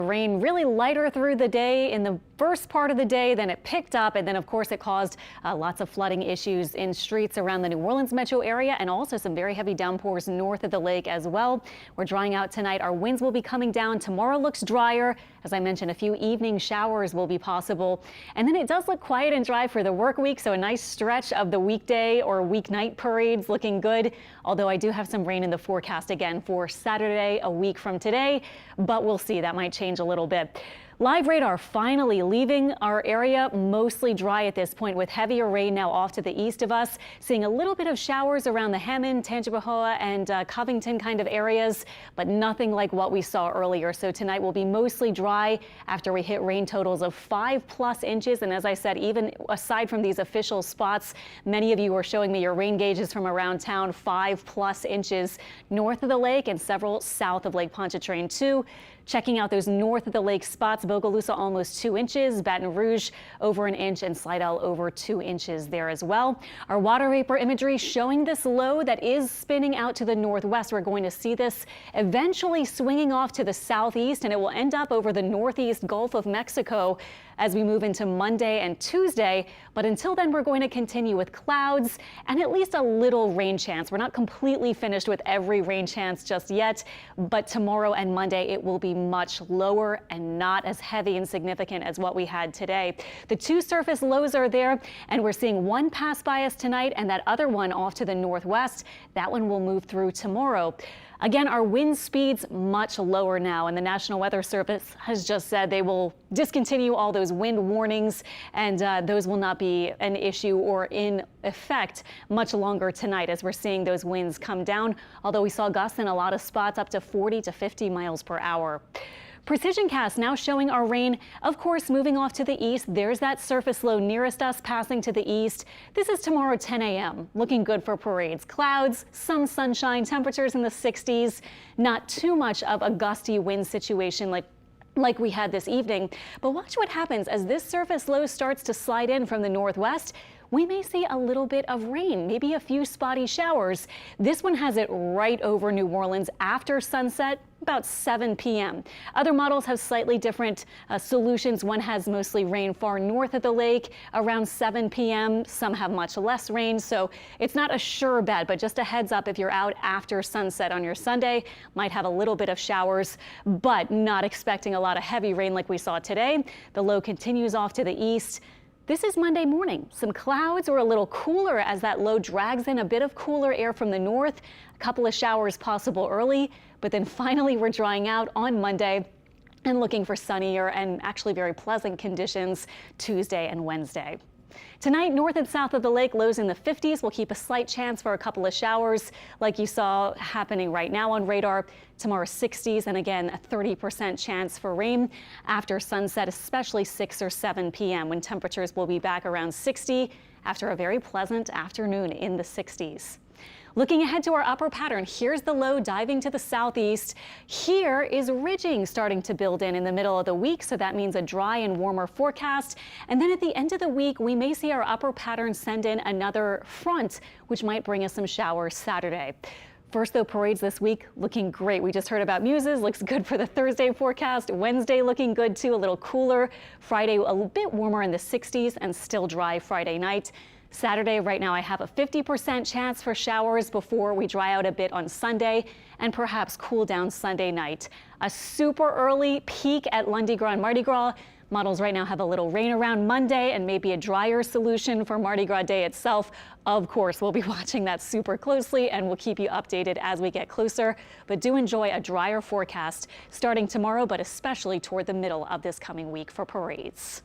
Rain really lighter through the day in the first part of the day, then it picked up, and then of course it caused lots of flooding issues in streets around the New Orleans metro area, and also some very heavy downpours north of the lake as well. We're drying out tonight. Our winds will be coming down. Tomorrow looks drier. As I mentioned, a few evening showers will be possible. And then it does look quiet and dry for the work week, so a nice stretch of the weekday or weeknight parades looking good. Although I do have some rain in the forecast again for Saturday, a week from today, but we'll see. That might change a little bit. Live radar finally leaving our area, mostly dry at this point with heavier rain now off to the east of us. Seeing a little bit of showers around the Hammond, Tangipahoa and Covington kind of areas, but nothing like what we saw earlier. So tonight will be mostly dry after we hit rain totals of 5+ inches. And as I said, even aside from these official spots, many of you are showing me your rain gauges from around town, 5+ inches north of the lake and several south of Lake Pontchartrain too. Checking out those north of the lake spots, Bogalusa almost 2 inches, Baton Rouge over 1 inch, and Slidell over 2 inches there as well. Our water vapor imagery showing this low that is spinning out to the northwest. We're going to see this eventually swinging off to the southeast, and it will end up over the northeast Gulf of Mexico as we move into Monday and Tuesday. But until then, we're going to continue with clouds and at least a little rain chance. We're not completely finished with every rain chance just yet, but tomorrow and Monday it will be much lower and not as heavy and significant as what we had today. The two surface lows are there, and we're seeing one pass by us tonight and that other one off to the northwest. That one will move through tomorrow. Again, our wind speeds much lower now, and the National Weather Service has just said they will discontinue all those wind warnings, and those will not be an issue or in effect much longer tonight as we're seeing those winds come down, although we saw gusts in a lot of spots up to 40 to 50 miles per hour. Precision cast now showing our rain, of course, moving off to the east. There's that surface low nearest us passing to the east. This is tomorrow 10 a.m. Looking good for parades. Clouds, some sunshine, temperatures in the 60s. Not too much of a gusty wind situation like we had this evening. But watch what happens as this surface low starts to slide in from the northwest. We may see a little bit of rain, maybe a few spotty showers. This one has it right over New Orleans after sunset, about 7 p.m. Other models have slightly different solutions. One has mostly rain far north of the lake around 7 p.m. Some have much less rain, so it's not a sure bet, but just a heads up if you're out after sunset on your Sunday, might have a little bit of showers, but not expecting a lot of heavy rain like we saw today. The low continues off to the east. This is Monday morning. Some clouds or a little cooler as that low drags in a bit of cooler air from the north. A couple of showers possible early, but then finally we're drying out on Monday and looking for sunnier and actually very pleasant conditions Tuesday and Wednesday. Tonight, north and south of the lake, lows in the 50s. We'll keep a slight chance for a couple of showers like you saw happening right now on radar. Tomorrow, 60s, and again, a 30% chance for rain after sunset, especially 6 or 7 p.m. when temperatures will be back around 60 after a very pleasant afternoon in the 60s. Looking ahead to our upper pattern, here's the low diving to the southeast. Here is ridging starting to build in the middle of the week, so that means a dry and warmer forecast. And then at the end of the week, we may see our upper pattern send in another front, which might bring us some showers Saturday. First, though, parades this week looking great. We just heard about Muses, looks good for the Thursday forecast. Wednesday looking good too, a little cooler. Friday a little bit warmer in the 60s and still dry Friday night. Saturday, right now I have a 50% chance for showers before we dry out a bit on Sunday and perhaps cool down Sunday night. A super early peak at Lundi Gras and Mardi Gras. Models right now have a little rain around Monday and maybe a drier solution for Mardi Gras Day itself. Of course, we'll be watching that super closely and we'll keep you updated as we get closer. But do enjoy a drier forecast starting tomorrow, but especially toward the middle of this coming week for parades.